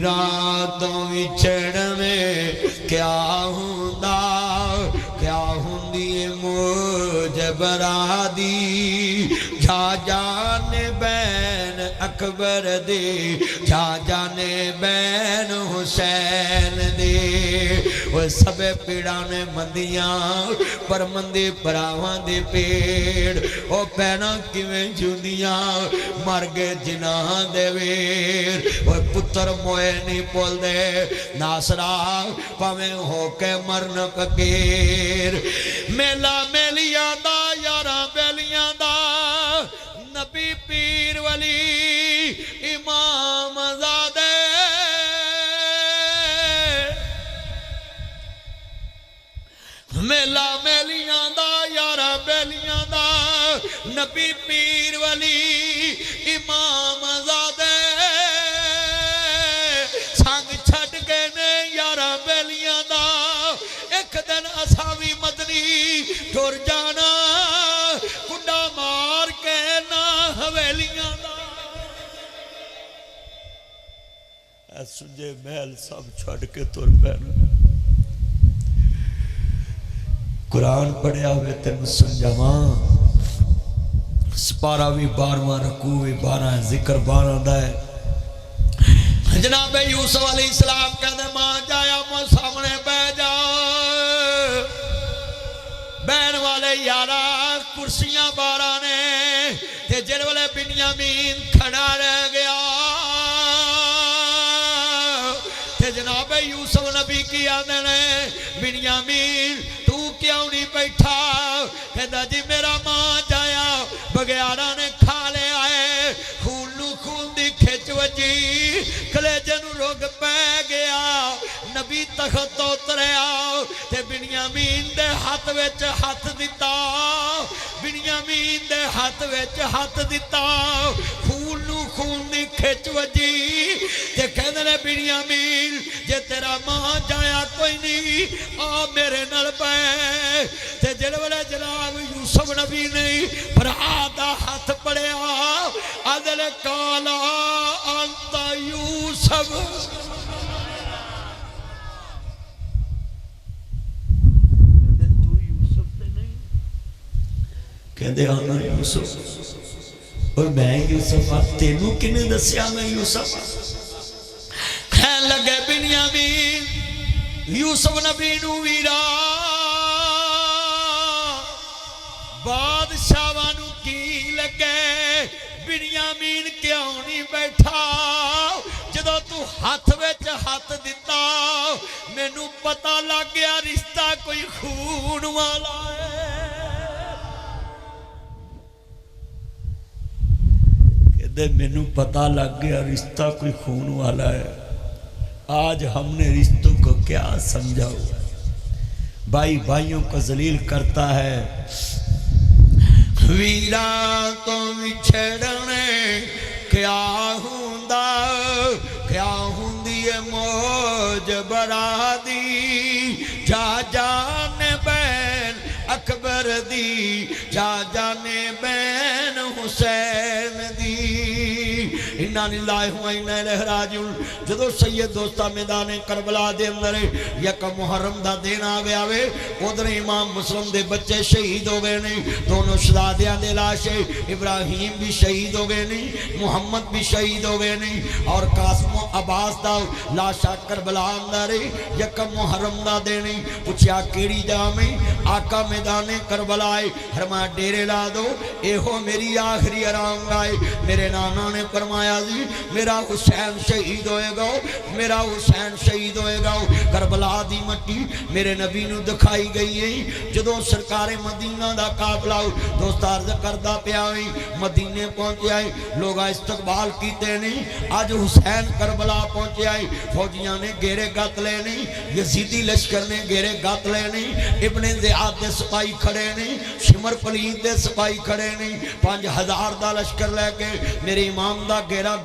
ویراں تو وچھڑ میں کیا ہوندا کیا ہوندی موج برادی جا جانے بین اکبر دے جا جانے بین حسین دے وہ سب پیڑانے مندیاں پر مندے پراواں دے پیڑ وہ پینا کیویں جھوندیاں مر گئے جناں دے ویر وہ پتر موئے نہیں پول دے ناصرہ پاویں ہو کے مرن پکیر میلا میلیاں دا یاراں بیلیاں دا نبی پیر ولی امام زادے میلا میلیاں دا یاراں بیلیاں دا نبی پیر ولی امام زادے سانگ چھڑ گئے نے یاراں بیلیاں دا ایک دن اساوی مدنی ٹر جانا کنڈا مار کے نا حویلیاں دا اے سنجے محل سب چھڑ کے تر پہنا قرآن پڑھیا ہوئے تین سنجاواں سپارہ بھی 12واں رکوع بھی 12 ذکر 12 دائے جناب یوسف علیہ السلام کہتے ماں جایا ماں سامنے بے جا بین والے یارا کرسیاں 12 نے تے جن والے بنیامین کھڑا رہ گیا تے جناب یوسف نبی کی آنے نے بنیامین کیوں نہیں بیٹھا کہتا جی میرا ماں جایا بگیارہ نے کھا لے آئے خون دی کھچ وجی کلیجے نو روگ پہ گیا نبی تخت اتریا تے بنیامین دے ہاتھ وچ ہاتھ دیتا بنیامین دے ہاتھ وچ ہاتھ دیتا خون دی کھچ وجی تے کہنے نے بنیامین جے تیرا ماں جایا کوئی نہیں آ میرے نال پہ تے جڑے والے جناب یوسف نبی نہیں پر آدھا ہاتھ پڑیا عدل کالا انت یوسف کہندے آنا یوسف اور میں یوسف تینوں کنے دسیا میں یوسف کہن لگے بنیامین یوسف نبی نو ویرا بادشاہ نو کی لگے بنیامین کیوں نہیں بیٹھا جدو تو ہاتھ وچ ہاتھ دیتا میں نو پتہ لگ گیا رشتہ کوئی خون والا ہے کہتے میں نو پتہ لگ گیا رشتہ کوئی خون والا ہے آج ہم نے رشتوں کو کیا سمجھا ہوا بھائی بھائیوں کو ذلیل کرتا ہے ویراں تو وچھڑنے کیا ہوندا کیا ہوندی ہے موج برادی جا جانے بین اکبر دی جا جانے بین حسین دی اِنَّا لِلَّهِ وَإِنَّا إِلَيْهِ رَاجِعُونَ جدو سید دوستا میدان کربلا دے اندر یک محرم دا دین آ گیا وے ادھر امام مسلم دے بچے شہید ہو گئے نہیں دونوں شہدادیاں دے لاشے ابراہیم بھی شہید ہو گئے نہیں محمد بھی شہید ہو گئے نہیں اور قاسم و عباس دا لاشا کربلا اندر یک محرم دا دے نہیں پوچھیا کیڑی جامع آقا میدان کربلا فرمایا ڈیرے لا دو اے ہو میری آخری آرام گائے میرے نانا نے فرمایا جی میرا حسین شہید ہوئے گا میرا حسین شہید ہوئے گا کربلا دی مٹی میرے نبی نو دکھائی گئی ہے جدو سرکار مدینہ دا قافلہ دوست عرض کردہ پہ آئی مدینے پہنچے آئی لوگا استقبال کیتے نہیں آج حسین کربلا پہنچے آئی فوجیاں نے گیرے گات لے نہیں یزیدی لشکر نے گیرے گات لے نہیں ابن زیاد دے سپائی کھڑے نہیں شمر پلید دے سپائی کھڑے نہیں 5000 دا لشکر لے کے میرے امام دا گیرہ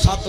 7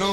9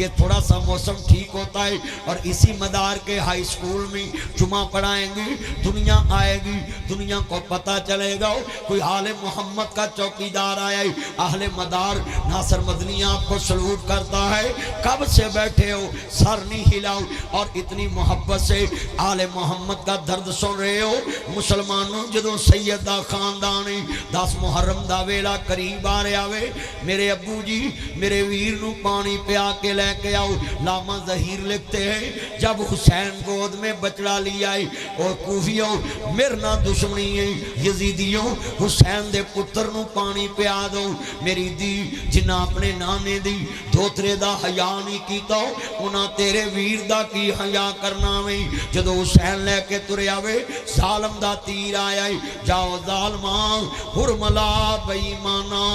یہ تھوڑا سا موسم ٹھیک ہوتا ہے اور اسی مدار کے ہائی سکول میں جمعہ پڑھائیں گے، دنیا آئے گی، دنیا کو پتہ چلے گا کوئی آل محمد کا چوکیدار آیا ہے۔ اہل مدار ناصر مدنی آپ کو سلوٹ کرتا ہے، کب سے بیٹھے ہو، سر نہیں ہلاؤ اور اتنی محبت سے آل محمد کا درد سن رہے ہو۔ مسلمانوں جدوں سیدہ خاندانی 10 محرم دا ویلا قریب آ رہا وے، میرے ابو جی میرے ویر نو پانی پیا کے لے کے آؤ۔ لاما ظہیر لکھتے ہیں جب حسین گود میں بچڑا لیا ہے اور کوفیوں میرنا دشمنی ہے، یزیدیوں حسین دے پتر نو پانی پیا دو۔ میری دی جنہ اپنے نانے دی دھوترے دا حیا نہیں کیتا انہاں تیرے ویر دا کی حیا کرنا میں۔ جدو حسین لے کے ترے آوے ظالم دا تیر آیا ہے، جاؤ ظالمان حرملا بیمانا،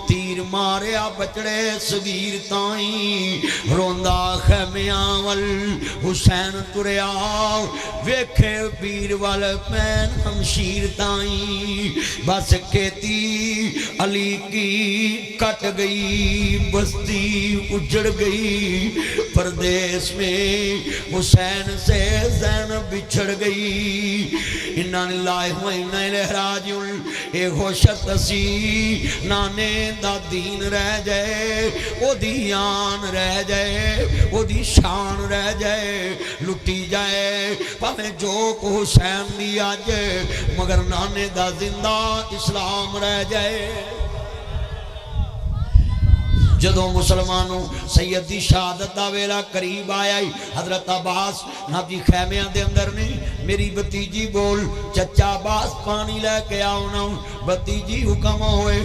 تیر ماریا بچڑے صغیر تائیں، روندہ خیمیاں وال حسین ترے آؤ، ویکھے پیر وال پین ہمشیر تائیں، بس کہتی علی کی کٹ گئی بستی اجڑ گئی، پردیس میں حسین سے زینب بچھڑ گئی، انا للہ و انا الیہ راجعون۔ اے خوشت اسی نانے دا دین رہ جائے، او دی آن رہ جائے، او دی شان رہ جائے، لٹی جائے پاویں جو کو حسین دی آجے، مگر نانے دا زندہ اسلام رہ جائے۔ جدوں مسلمانوں سیدی شہادت دا ویلا قریب آیا ہی، حضرت عباس نبی خیمیاں دے اندر نہیں، میری بتیجی بول چچا عباس پانی لے کے آؤ نا، بتیجی حکم ہوئے،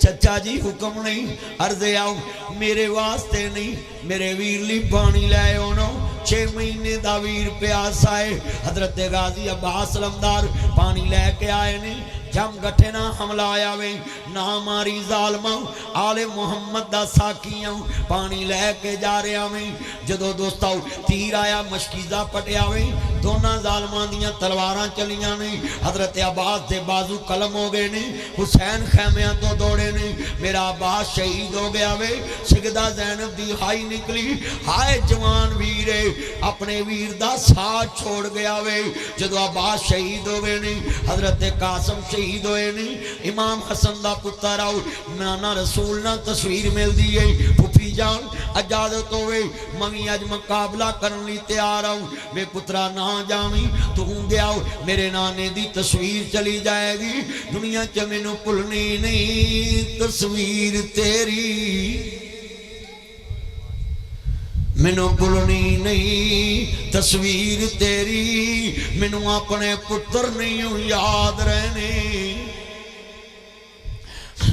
چچا جی حکم نہیں، عرضے آؤ میرے واسطے نہیں، میرے ویر لی پانی لے آؤ۔ 6 مہینے دا ویر پیاسا ہے، حضرت غازی عباس علمدار پانی لے کے آئے نہیں، جم گٹھے نہ حملہ آیا وے، نہ ماری ظالمہ آل محمد دا ساکیاں پانی لے کے جا رہے آویں۔ جدو دوستاؤ تیر آیا مشکیزہ پٹے آویں، دونہ ظالمان دیاں تلواراں چلیاں نہیں، حضرت عباس دے بازو قلم ہو گئے نہیں، حسین خیمیاں تو دوڑے نہیں، میرا عباس شہید ہو گیا وے، سجدہ زینب دی ہائی نکلی، ہائے جوان ویرے اپنے ویر دا ساتھ چھوڑ گیا وے۔ جدو عباس شہید ہو گئے نہیں، حضرت قاسم شہید ہوئے نہیں، امام حسن دا پتر آؤ، نانا رسول نہ تصویر مل دیئے، پھوپھی جان اجازت ہوئے، ممی اج مقابلہ کرنی تیار آؤ، میں پترہ نہ جامی تو ہوں گے آؤ، میرے نانے دی تصویر چلی جائے گی، دنیا چ مینوں بھلنی نہیں تصویر تیری، مینوں بھلنی نہیں تصویر تیری، مینوں اپنے پتر نہیں یاد رہنے،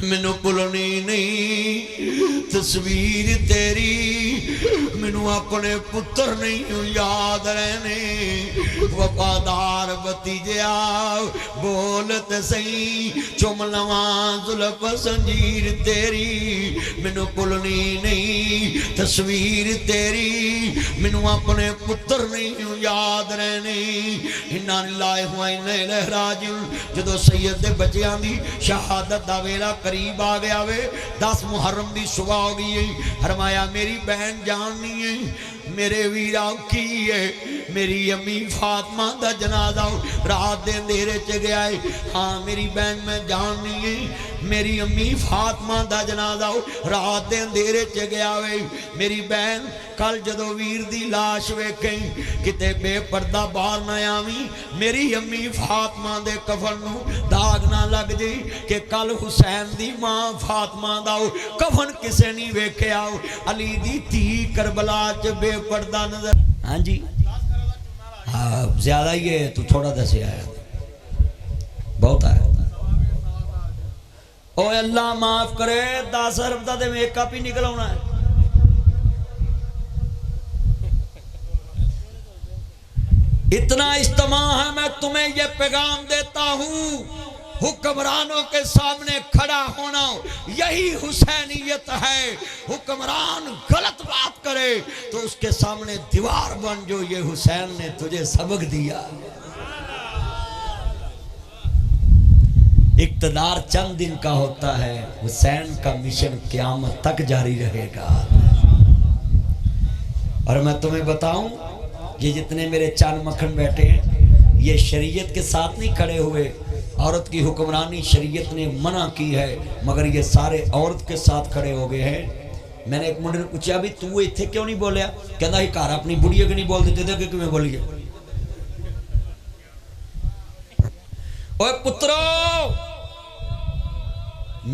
مینوں بھلنی نہیں تصویر تیری، مینوں اپنے پتر نہیں یاد رہنے، وفادار بتیجیا بولت سی چم لواں زلف زنجیر تیری، مینوں بھلنی نہیں تصویر تیری، مینوں اپنے پتر نہیں یاد رہنے۔ انا للہ و انا الیہ راجعون۔ جدو سید دے بچیاں دی شہادت دا ویلا قریب آ گیا وے، 10 محرم دی صبح ہو گئی ہے، فرمایا میری بہن جاننی ہے میرے ویرا کی ہے، میری امی فاطمہ دا جنازہ رات دے اندھیرے چ گیا ہے، ہاں میری بہن میں جاننی ہے میری امی فاطمہ دا جنازہ رات دے اندھیرے چ گیا ہے، میری بہن کل جدو ویر دی لاش ویکھیں کتے بے پردہ باہر نہ آویں، میری امی فاطمہ دے کفن نو داغ نہ لگ جی کہ کل حسین دی ماں فاطمہ دا کفن کسے نہیں ویکھے آؤ، علی دی تھی کربلا چ بے پردہ نظر۔ ہاں جی ہاں زیادہ ہی ہے تو تھوڑا دسے آیا بہت آیا۔ او اللہ معاف کرے 10 ارب دا دے میک اپ ہی نکل ہونا ہے۔ اتنا اجتماع ہے، میں تمہیں یہ پیغام دیتا ہوں، حکمرانوں کے سامنے کھڑا ہونا یہی حسینیت ہے۔ حکمران غلط بات کرے تو اس کے سامنے دیوار بن جو یہ حسین نے تجھے سبق دیا۔ اقتدار چند دن کا ہوتا ہے، حسین کا مشن قیامت تک جاری رہے گا۔ اور میں تمہیں بتاؤں یہ جتنے میرے چاند مکھن بیٹھے ہیں یہ شریعت کے ساتھ نہیں کھڑے ہوئے، عورت کی حکمرانی شریعت نے منع کی ہے، مگر یہ سارے عورت کے ساتھ کھڑے ہو گئے ہیں۔ میں نے ایک منڈے نے پوچھا بھی تو اتھے کیوں نہیں بولیا؟ کہنا ہی کار اپنی بڑھیا کے نہیں بول دیتے تھے کہ میں بولیے۔ اوہ پترو،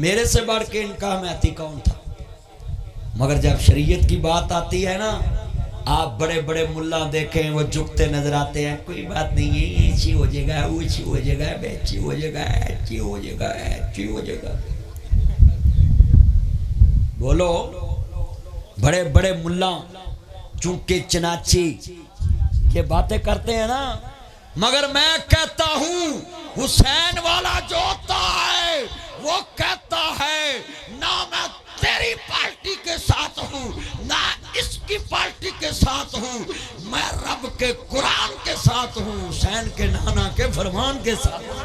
میرے سے بڑھ کے انکاہ میں آتی کون تھا؟ مگر جب شریعت کی بات آتی ہے نا، آپ بڑے بڑے ملہ دیکھیں وہ جھکتے نظر آتے ہیں، کوئی بات نہیں ہے، یہ اچھی ہو جائے گا، وہ اچھی ہو جائے گا، بے اچھی ہو جائے گا، اچھی ہو جائے گا، اچھی ہو جائے گا۔ بولو، بڑے بڑے ملہ چونکہ چناچی یہ باتیں کرتے ہیں نا، مگر میں کہتا ہوں حسین والا جو ہوتا ہے وہ کہتا ہے نہ میں تیری پارٹی کے ساتھ ہوں نہ اس کی پارٹی کے ساتھ ہوں، میں رب کے قرآن کے ساتھ ہوں، حسین کے نانا کے فرمان کے ساتھ ہوں۔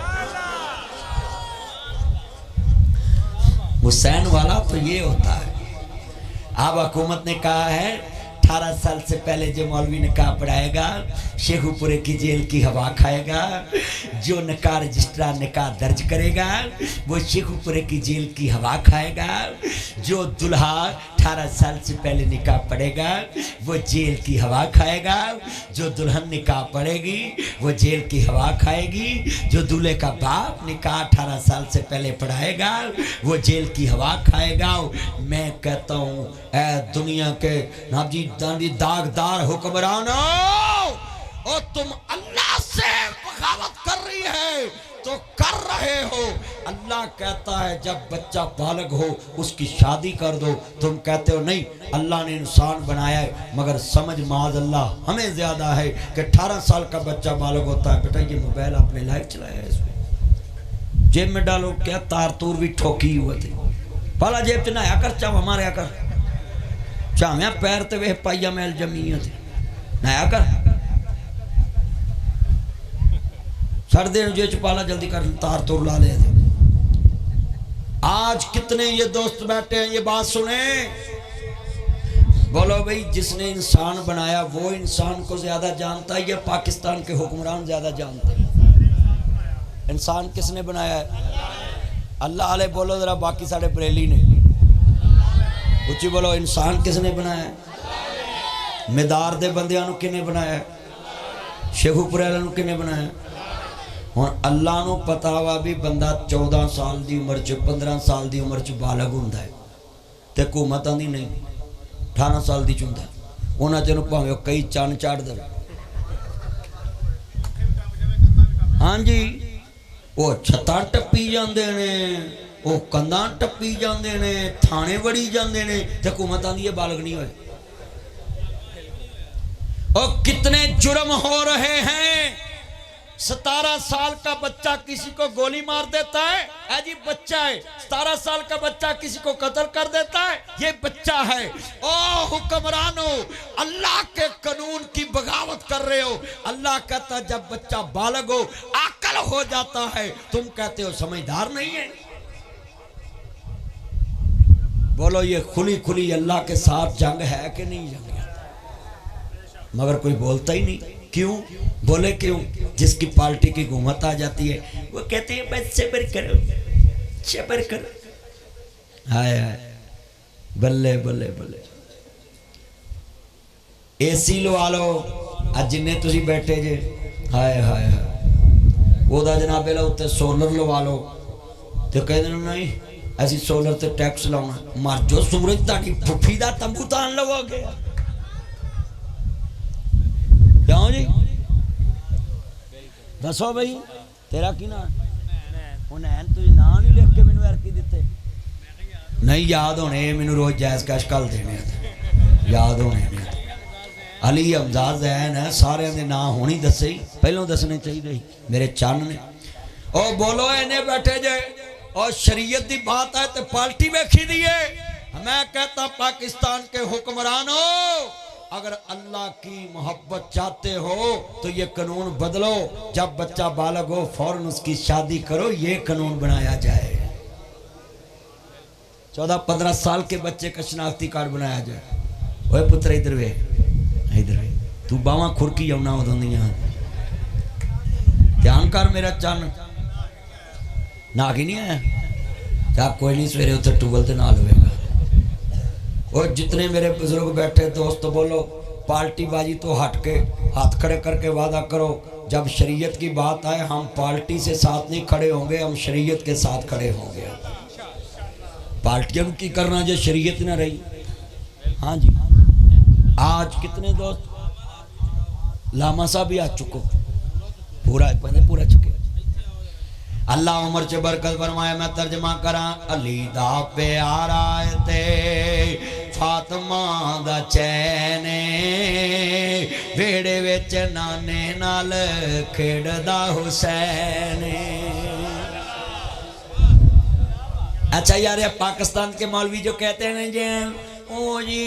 حسین والا تو یہ ہوتا ہے۔ اب حکومت نے کہا ہے 18 سال سے پہلے جو مولوی نکاح پڑھائے گا شیخو پورے کی جیل کی ہوا کھائے گا، جو نکاح رجسٹرار نکاح درج کرے گا وہ شیخو پورے کی جیل کی ہوا کھائے گا، جو دلہا 18 سال سے پہلے نکاح پڑھے گا وہ جیل کی ہوا کھائے گا، جو دلہن نکاح پڑھے گی وہ جیل کی ہوا کھائے گی، جو دلہے کا باپ نکاح 18 سال سے پہلے پڑھائے گا وہ جیل کی ہوا کھائے گا۔ میں کہتا ہوں اے دنیا کے نابجی داغدار حکمرانوں، اور تم اللہ سے بغاوت کر رہی ہے تو کر رہے ہو۔ اللہ کہتا ہے جب بچہ بالغ ہو اس کی شادی کر دو، تم کہتے ہو نہیں اللہ نے انسان بنایا ہے، مگر سمجھ معاذ اللہ ہمیں زیادہ ہے کہ 18 سال کا بچہ بالغ ہوتا ہے۔ بیٹا یہ موبائل آپ نے لائیو چلایا ہے، اس میں جیب میں ڈالو، کیا تار تور بھی ٹھوکی ہوئے تھے، پالا جیب چ نایا کر، چاہ ہمارے آ کر چاہمیں پیر تے وہ پائیا میل جمیت نایا کر، سر دے جے چپالا جلدی کر، تار تور لا لے دے۔ آج کتنے یہ دوست بیٹھے ہیں یہ بات سنیں، بولو بھئی جس نے انسان بنایا وہ انسان کو زیادہ جانتا ہے یا پاکستان کے حکمران زیادہ جانتے ہیں؟ انسان کس نے بنایا ہے؟ اللہ علیہ بولو ذرا، باقی ساڑھے بریلی نے اچھی بولو، انسان کس نے بنایا ہے؟ مدار دے بندیاں نو کنے بنایا ہے؟ شیخو پریلہ نو کنے بنایا ہے؟ اور اللہ نو پتا ہوا بھی بندہ 14 سال دی عمر چ 15 سال دی عمر چ بالغ ہوندا ہے تے حکومت آندی نہیں 18 سال دی چوندا ہے، انہاں چ نو پاویں کئی چان چاڑ دے۔ ہاں جی، وہ چھتاں ٹپی جاندے نے، وہ کنداں ٹپی جاندے نے، تھانے وڑی جاندے نے، تے حکومت آندی ہے بالغ نہیں ہوئے۔ اور کتنے جرم ہو رہے ہیں، 17 سال کا بچہ کسی کو گولی مار دیتا ہے، اے جی بچہ ہے، 17 سال کا بچہ کسی کو قتل کر دیتا ہے، یہ بچہ ہے۔ او حکمرانوں، اللہ کے قانون کی بغاوت کر رہے ہو۔ اللہ کہتا ہے جب بچہ بالغ ہو عاقل ہو جاتا ہے، تم کہتے ہو سمجھدار نہیں ہے۔ بولو یہ کھلی کھلی اللہ کے ساتھ جنگ ہے کہ نہیں جنگ ہے؟ مگر کوئی بولتا ہی نہیں۔ کیوں بولے؟ کیوں؟ جس کی پارٹی کی حکومت آ جاتی ہے وہ کہتے ہیں بس صبر کرو صبر کرو۔ ہائے ہائے، بلے بلے بلے، اے سی لوا لو اج جنے تسی بیٹھے جے، ہائے ہائے ہائے، وہ دا جناب لو تے سولر لوا لو تے کہتے ہیں نہیں ایسی سولر تے ٹیکس لاؤنا، مر جو سورج تاکی پھوپھی دا تمبو تان لوا گیا۔ کیوں جی؟ دسو بھئی تیرا کی نا انہیں تجھے نام نہیں لکھ کے میں نے ارکی دیتے؟ نہیں یاد ہونے، میں نے روز جائز کا اشکال دینے تھے، یاد ہونے میں علی امزاد زین ہے، سارے اندھے نام ہونی دسے ہی پہلوں دسنے چاہیے دے میرے چان نے۔ اور بولو اینے بیٹھے جائے اور شریعت دی بات ہے تو پالٹی بیکھی دیئے۔ میں کہتا پاکستان کے حکمرانوں، اگر اللہ کی محبت چاہتے ہو تو یہ قانون بدلو، جب بچہ بالغ ہو فوراً اس کی شادی کرو، یہ قانون بنایا جائے۔ 14-15 سال کے بچے کا شناختی کارڈ بنایا جائے۔ اوہ پتر ادھر وے ادھر تو باواں کھرکی آنا ادھیاں دھیان کر میرا چن نہ کی نہیں آیا کیا کوئی نہیں سویرے اتنے ٹوبل تے نال ہوئے گا اور جتنے میرے بزرگ بیٹھے دوست بولو پارٹی بازی تو ہٹ کے ہاتھ کھڑے کر کے وعدہ کرو جب شریعت کی بات آئے ہم پارٹی سے ساتھ نہیں کھڑے ہوں گے ہم شریعت کے ساتھ کھڑے ہوں گے پارٹیاں کی کرنا جو شریعت نہ رہی ہاں جی آج کتنے دوست لاما صاحب بھی آ چکو پورا چکے اللہ عمر چے برکت فرمائے میں ترجمہ کراں علی دا پیارا تے فاطمہ دا چینے ویڑے وچ نانے نال کھیڑ دا حسین اچھا یار یہ پاکستان کے مولوی جو کہتے ہیں جی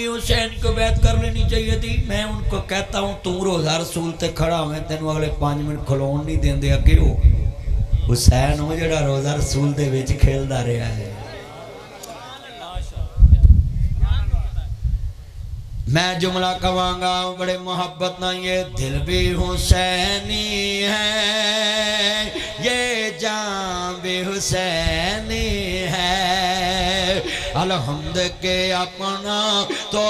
حسین کو بیعت کر لینی چاہیے تھی میں ان کو کہتا ہوں تو روزہ رسول تے کھڑا ہوئے تینوں اگلے 5 منٹ کھلون نہیں دیں دے اگے ہو حسین ہو جڑا روزہ رسول دے وچ کھیلدا رہیا ہے میں جملہ کہاں گا بڑے محبت نہ یہ دل بھی حسینی ہے یہ جان بھی حسینی ہے الحمد کے اپنا تو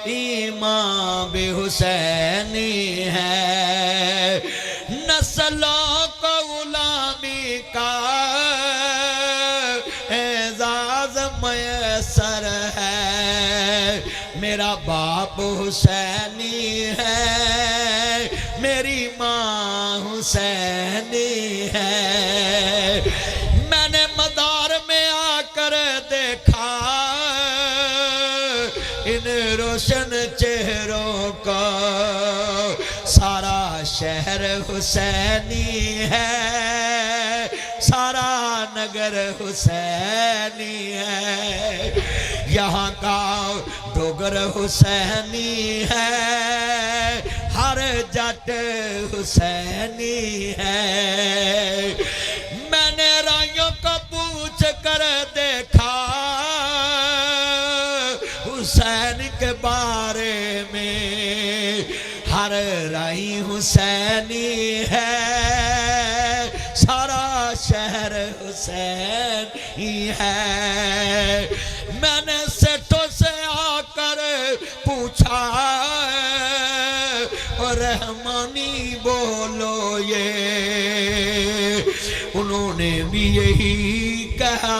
ایمان بھی حسینی ہے نسلوں کو غلامی کا اعزاز میسر ہے میرا باپ حسینی ہے میری ماں حسینی ہے میں نے مدار میں آ کر دیکھا ان روشن چہروں کو سارا شہر حسینی ہے سارا نگر حسینی ہے یہاں کا ڈوگر حسینی ہے ہر جٹ حسینی ہے میں نے رائیوں کو پوچھ کر دیکھا حسین کے بارے میں ہر رائی حسینی ہے سارا شہر حسینی ہے میں نے سیٹوں سے آ کر پوچھا رحمانی بولو یہ انہوں نے بھی یہی کہا